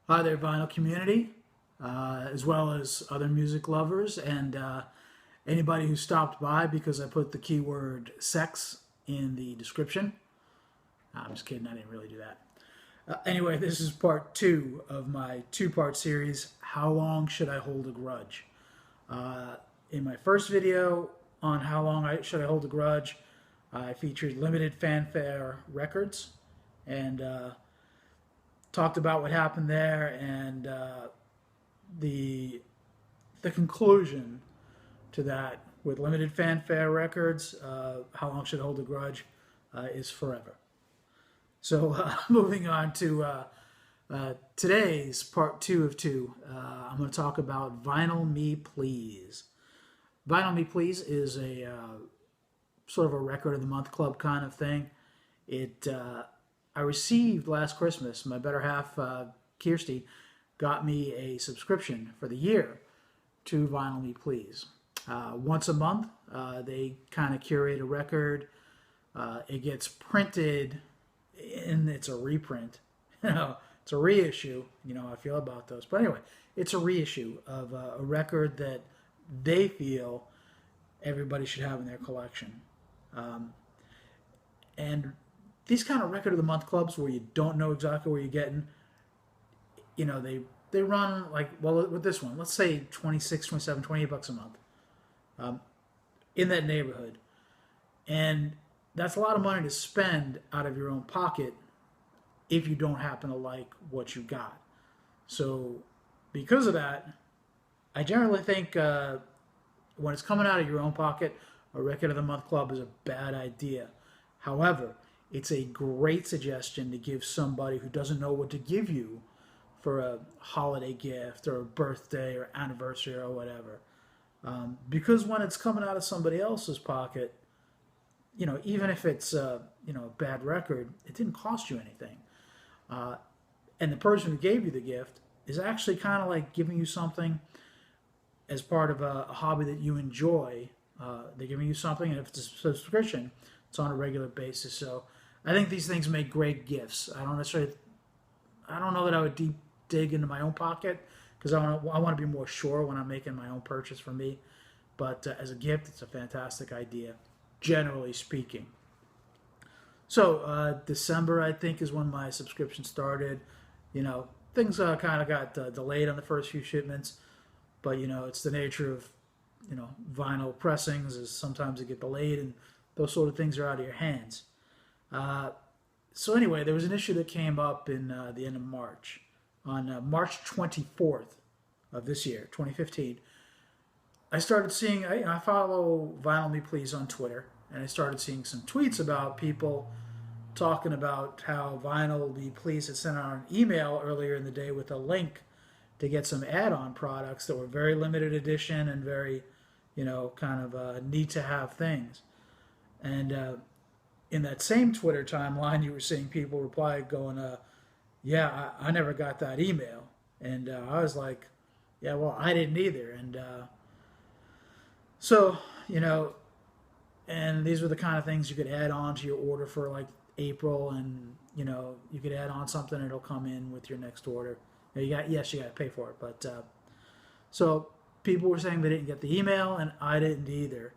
Hi there, vinyl community, as well as other music lovers and anybody who stopped by because I put the keyword sex in the description. I'm just kidding, I didn't really do that. Anyway, this is part two of my two-part series, How Long Should I Hold a Grudge? In my first video on how long should I hold a grudge, I featured limited fanfare records and talked about what happened there and the the conclusion to that with limited fanfare records. How long should I hold a grudge is forever. So moving on to today's part two of two, I'm going to talk about Vinyl Me Please. Vinyl Me Please is a sort of a record of the month club kind of thing. It I received last Christmas. My better half, Kirsty, got me a subscription for the year to Vinyl Me Please. Once a month, they kind of curate a record. It gets printed, and it's a reprint. It's a reissue. You know how I feel about those. But anyway, it's a reissue of a record that they feel everybody should have in their collection. And these kind of record of the month clubs where you don't know exactly where you're getting, they run like, well, with this one, let's say 26, 27, 28 bucks a month, in that neighborhood. And that's a lot of money to spend out of your own pocket if you don't happen to like what you got. So because of that, I generally think when it's coming out of your own pocket, a record of the month club is a bad idea. However, it's a great suggestion to give somebody who doesn't know what to give you for a holiday gift or a birthday or anniversary or whatever. Because when it's coming out of somebody else's pocket, even if it's a bad record, it didn't cost you anything. And the person who gave you the gift is actually kind of like giving you something as part of a hobby that you enjoy. They're giving you something, and if it's a subscription, it's on a regular basis. So I think these things make great gifts. I don't know that I would deep dig into my own pocket because I want to be more sure when I'm making my own purchase for me. But as a gift, it's a fantastic idea, generally speaking. So December, I think, is when my subscription started. Things kind of got delayed on the first few shipments, but it's the nature of vinyl pressings is sometimes they get delayed and those sort of things are out of your hands. So anyway, there was an issue that came up in the end of March. On March 24th of this year, 2015, I started seeing, I follow Vinyl Me Please on Twitter, and I started seeing some tweets about people talking about how Vinyl Me Please had sent out an email earlier in the day with a link to get some add-on products that were very limited edition and very, kind of need to have things. And in that same Twitter timeline, you were seeing people reply going, yeah, I never got that email. And I was like, yeah, well, I didn't either. And so, and these were the kind of things you could add on to your order for like April, and you could add on something and it'll come in with your next order. You got to pay for it, but so people were saying they didn't get the email, and I didn't either.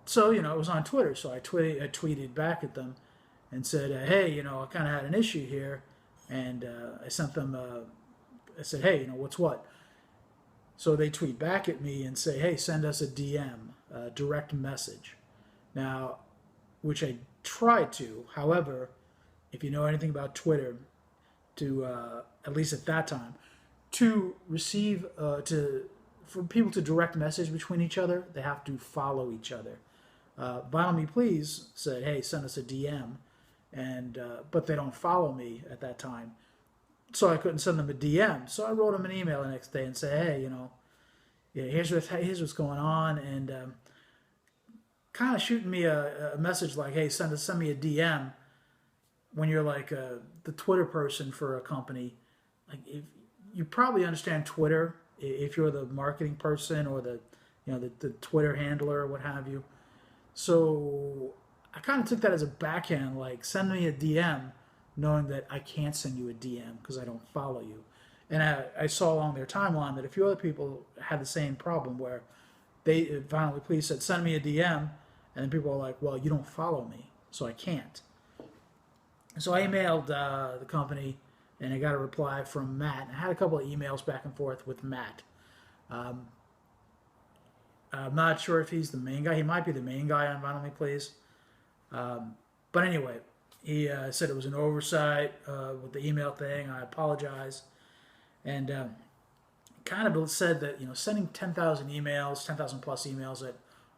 So it was on Twitter, so I tweeted back at them and said, hey, I kind of had an issue here, and I sent them. I said, hey, what's what? So they tweet back at me and say, hey, send us a DM, a direct message. Now, which I tried to. However, if you know anything about Twitter, to at least at that time, to receive for people to direct message between each other, they have to follow each other. Vinyl Me Please said, hey, send us a DM, and but they don't follow me at that time, so I couldn't send them a DM. So I wrote them an email the next day and said, hey, here's what's going on, and kind of shooting me a message like, hey, send me a DM when you're like the Twitter person for a company. Like, if you probably understand Twitter if you're the marketing person or the Twitter handler or what have you. So I kind of took that as a backhand, like, send me a DM knowing that I can't send you a DM because I don't follow you. And I saw along their timeline that a few other people had the same problem where they finally please said, send me a DM. And then people are like, well, you don't follow me, so I can't. So I emailed the company and I got a reply from Matt. I had a couple of emails back and forth with Matt. Um, I'm not sure if he's the main guy. He might be the main guy on Vinyl Me Please. But anyway, he said it was an oversight with the email thing. I apologize. And kind of said that sending 10,000 emails, 10,000 plus emails at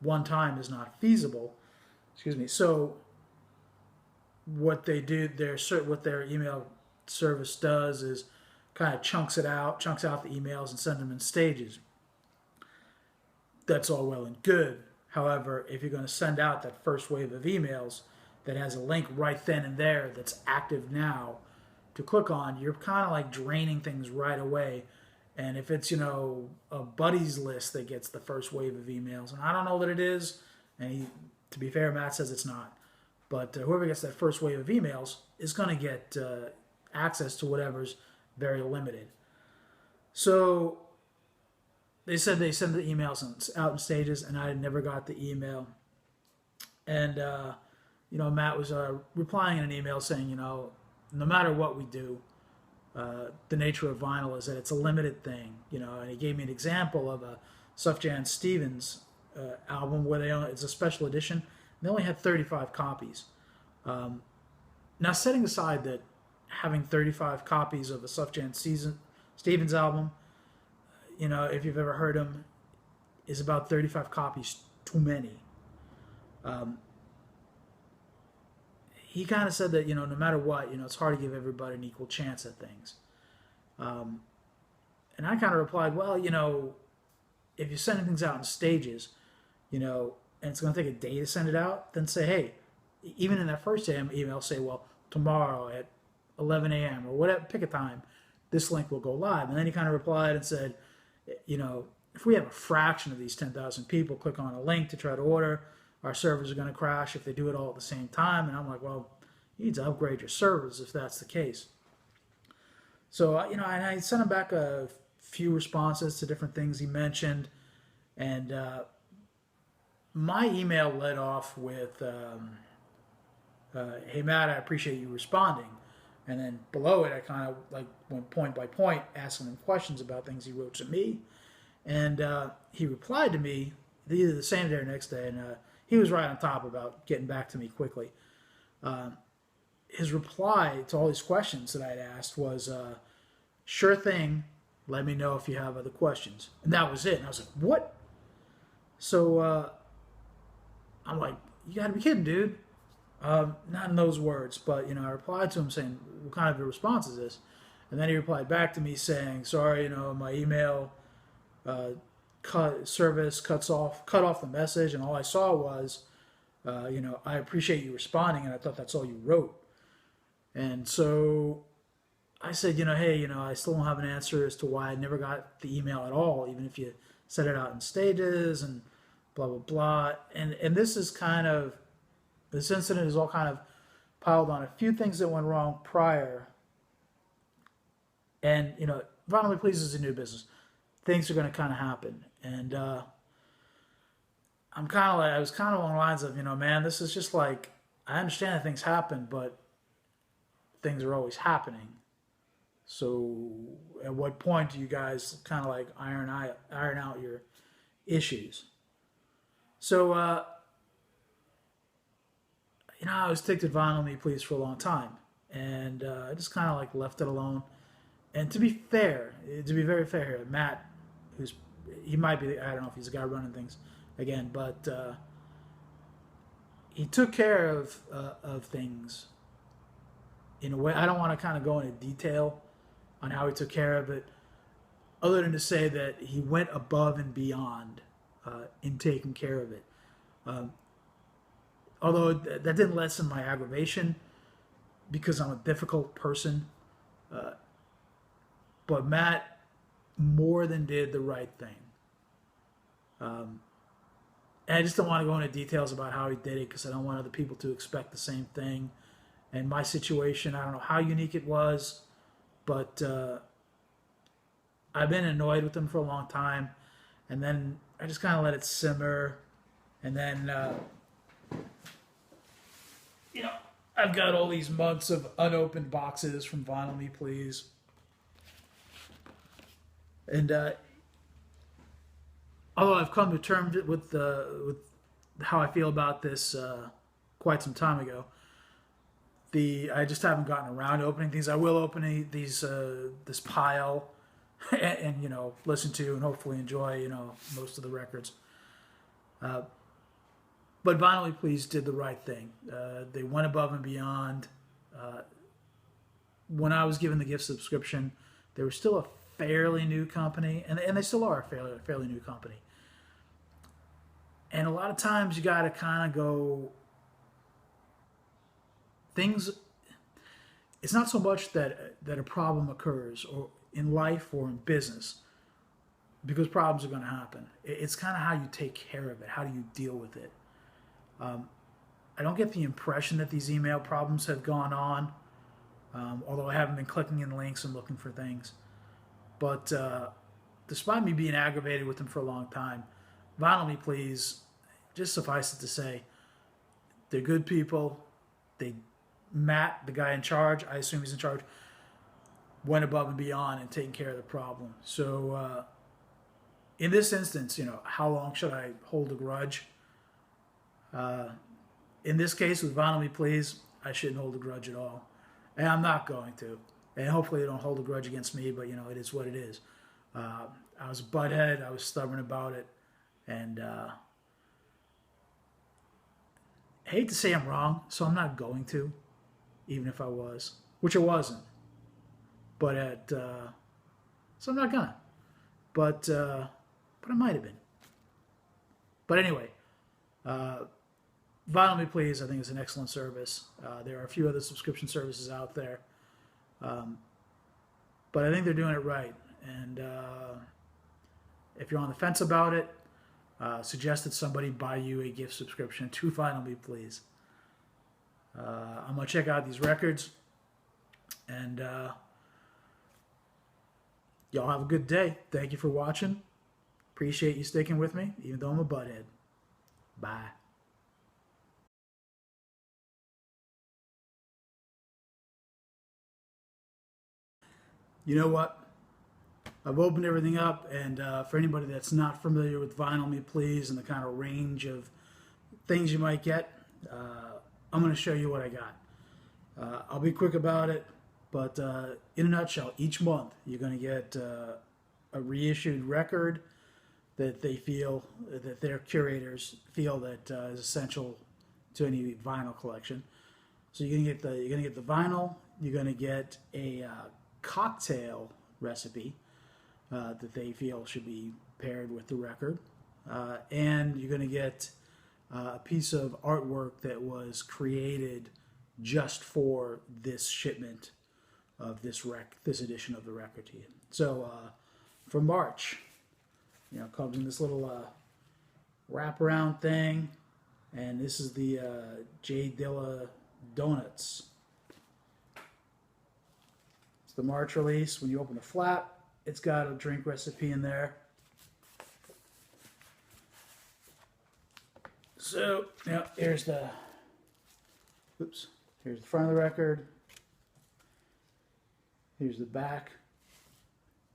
one time is not feasible. Excuse me. So what they do, what their email service does is kind of chunks out the emails and send them in stages. That's all well and good. However, if you're going to send out that first wave of emails that has a link right then and there that's active now to click on, you're kind of like draining things right away. And if it's, a buddies list that gets the first wave of emails, and I don't know that it is, and to be fair, Matt says it's not, but whoever gets that first wave of emails is going to get access to whatever's very limited. So they said they send the emails out in stages, and I never got the email. And, Matt was replying in an email saying, no matter what we do, the nature of vinyl is that it's a limited thing, and he gave me an example of a Sufjan Stevens album where it's a special edition, and they only had 35 copies. Now, setting aside that having 35 copies of a Sufjan Stevens album, if you've ever heard him, is about 35 copies too many. He kind of said that, no matter what, it's hard to give everybody an equal chance at things. And I kind of replied, well, if you're sending things out in stages, and it's going to take a day to send it out, then say, hey, even in that first email, say, well, tomorrow at 11 a.m. or whatever, pick a time, this link will go live. And then he kind of replied and said, if we have a fraction of these 10,000 people click on a link to try to order, our servers are going to crash if they do it all at the same time. And I'm like, well, you need to upgrade your servers if that's the case. So, and I sent him back a few responses to different things he mentioned. And my email led off with, hey, Matt, I appreciate you responding. And then below it, I kind of went point by point, asking him questions about things he wrote to me. And he replied to me either the same day or next day. And he was right on top about getting back to me quickly. His reply to all these questions that I'd asked was, sure thing, let me know if you have other questions. And that was it. And I was like, what? So I'm like, you got to be kidding, dude. Not in those words, but, I replied to him saying, what kind of a response is this? And then he replied back to me saying, sorry, my email service cut off the message, and all I saw was, I appreciate you responding, and I thought that's all you wrote. And so I said, hey, I still don't have an answer as to why I never got the email at all, even if you set it out in stages and blah, blah, blah. And this incident is all kind of piled on a few things that went wrong prior. And, Vinyl Me Please is a new business. Things are going to kind of happen. And I was kind of along the lines of, man, this is just like, I understand that things happen, but things are always happening. So at what point do you guys kind of iron out your issues? So, I was ticked at Vinyl Me Please for a long time. And I just kind of left it alone. And to be very fair here, Matt, he might be, I don't know if he's the guy running things again, but he took care of things in a way. I don't want to kind of go into detail on how he took care of it, other than to say that he went above and beyond in taking care of it. Although that didn't lessen my aggravation because I'm a difficult person. But Matt more than did the right thing. And I just don't want to go into details about how he did it because I don't want other people to expect the same thing And my situation, I don't know how unique it was, but I've been annoyed with them for a long time. And then I just kind of let it simmer. And then, I've got all these months of unopened boxes from Vinyl Me Please. And although I've come to terms with how I feel about this quite some time ago, I just haven't gotten around to opening these. I will open this pile and listen to and hopefully enjoy most of the records. But Vinyl Me Please did the right thing. They went above and beyond. When I was given the gift subscription, they were still a fairly new company, and they still are a fairly new company. And a lot of times you got to kind of go things. It's not so much that a problem occurs or in life or in business, because problems are going to happen. It's kind of how you take care of it. How do you deal with it? I don't get the impression that these email problems have gone on, although I haven't been clicking in links and looking for things. But despite me being aggravated with them for a long time, Vinyl Me Please, just suffice it to say, they're good people. Matt, the guy in charge, I assume he's in charge, went above and beyond and taking care of the problem. So in this instance, how long should I hold a grudge? In this case, with Vinyl Me Please, I shouldn't hold a grudge at all. And I'm not going to. And hopefully they don't hold a grudge against me, but, it is what it is. I was a butthead. I was stubborn about it. And I hate to say I'm wrong, so I'm not going to, even if I was, which I wasn't. But so I'm not gonna. But I might have been. But anyway, Vinyl Me Please, I think, is an excellent service. There are a few other subscription services out there. But I think they're doing it right. And if you're on the fence about it, suggest that somebody buy you a gift subscription to Vinyl Me Please. I'm going to check out these records. And y'all have a good day. Thank you for watching. Appreciate you sticking with me, even though I'm a butthead. Bye. You know what? I've opened everything up, and for anybody that's not familiar with Vinyl Me Please and the kind of range of things you might get, I'm going to show you what I got. I'll be quick about it, but in a nutshell, each month you're going to get a reissued record that that their curators feel that is essential to any vinyl collection. So you're going to get the vinyl. You're going to get a cocktail recipe that they feel should be paired with the record, and you're going to get a piece of artwork that was created just for this shipment of this edition of the record to you. So for March, it comes in this little wraparound thing, and this is the J. Dilla Donuts. It's the March release. When you open the flap, it's got a drink recipe in there. So, here's the front of the record. Here's the back.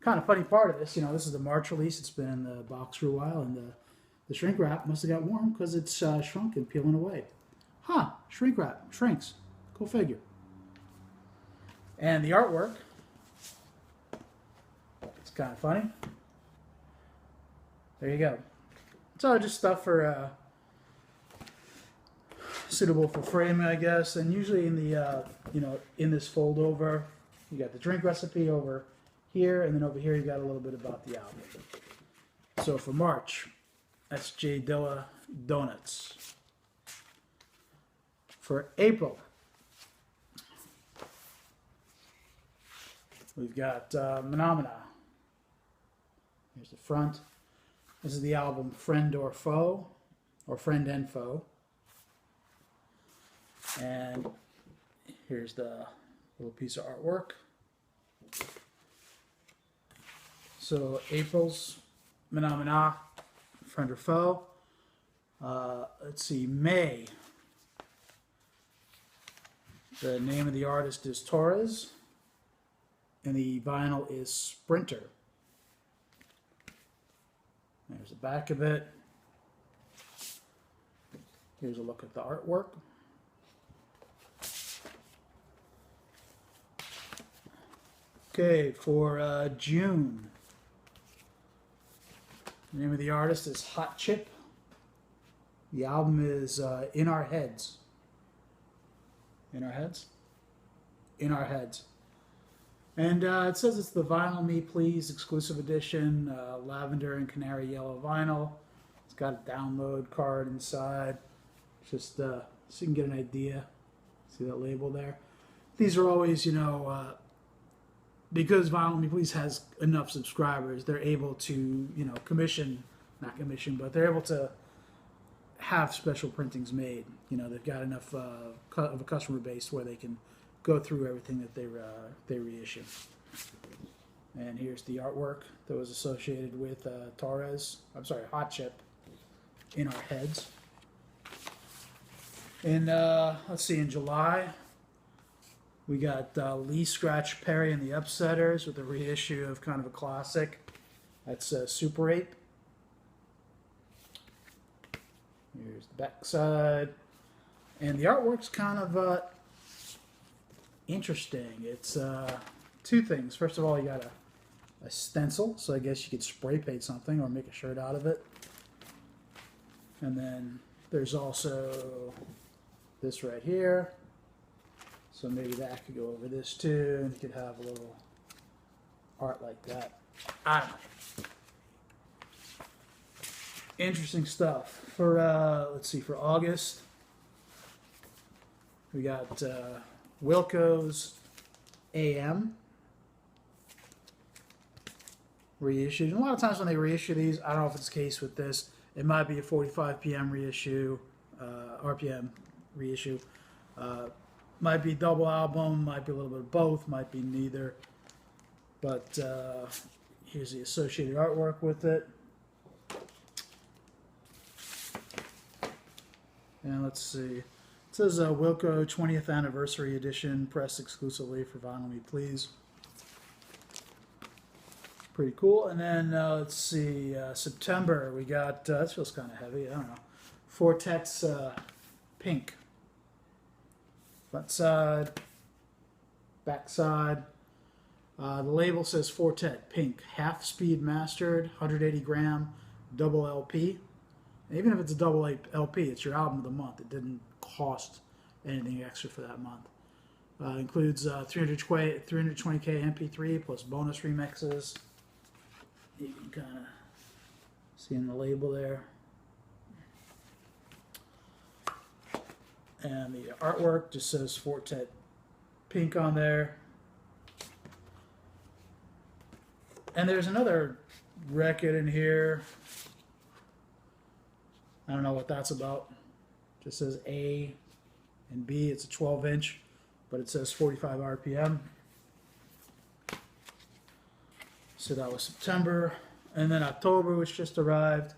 Kind of funny part of this, this is the March release. It's been in the box for a while, and the shrink wrap must have got warm because it's shrunk and peeling away. Huh, shrink wrap, shrinks. Go figure. And the artwork, it's kind of funny. There you go. It's all just stuff for suitable for framing, I guess. And usually in the in this fold over, you got the drink recipe over here, and then over here you got a little bit about the album. So for March, that's J. Dilla Donuts. For April, we've got Phenomena. Here's the front. This is the album Friend or Foe, or Friend and Foe. And here's the little piece of artwork. So April's Mana, friend or foe. Let's see, May. The name of the artist is Torres, and the vinyl is Sprinter. There's the back of it. Here's a look at the artwork. Okay, for June. The name of the artist is Hot Chip. The album is In Our Heads. In Our Heads? In Our Heads. And it says it's the Vinyl Me Please exclusive edition, lavender and canary yellow vinyl. It's got a download card inside, just so you can get an idea. See that label there? These are always, you know, because Vinyl Me Please has enough subscribers, they're able to, you know, not commission, but they're able to have special printings made. You know, they've got enough of a customer base where they can go through everything that they reissue. And here's the artwork that was associated with Hot Chip, In Our Heads. And let's see, in July, we got Lee Scratch Perry and the Upsetters with a reissue of kind of a classic. That's Super Ape. Here's the back side. And the artwork's kind of interesting. It's two things. First of all, you got a stencil, so I guess you could spray paint something or make a shirt out of it. And then there's also this right here. So maybe that could go over this too, and you could have a little art like that. I don't know. Interesting stuff. For let's see, for August, we got Wilco's AM reissued. And a lot of times when they reissue these, I don't know if it's the case with this. It might be a 45 p.m. reissue, RPM reissue. Might be double album, might be a little bit of both, might be neither. But here's the associated artwork with it. And let's see. It says Wilco 20th Anniversary Edition, pressed exclusively for Vinyl Me Please. Pretty cool. And then let's see, September, we got, this feels kind of heavy, I don't know. Fortet's Pink. Front side, back side. The label says Fortet Pink, half speed mastered, 180 gram, double LP. And even if it's a double LP, it's your album of the month. It didn't cost anything extra for that month. Includes 320K MP3 plus bonus remixes. You can kind of see in the label there. And the artwork just says Fortet Pink on there. And there's another record in here. I don't know what that's about. Just says A and B. It's a 12-inch, but it says 45 RPM. So that was September. And then October, which just arrived,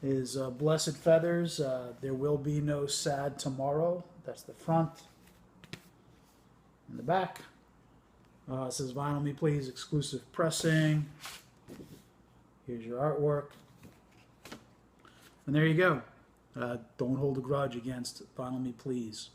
is Blessed Feathers. There Will Be No Sad Tomorrow. That's the front. And the back. It says Vinyl Me Please exclusive pressing. Here's your artwork. And there you go. Don't hold a grudge against Vinyl Me Please.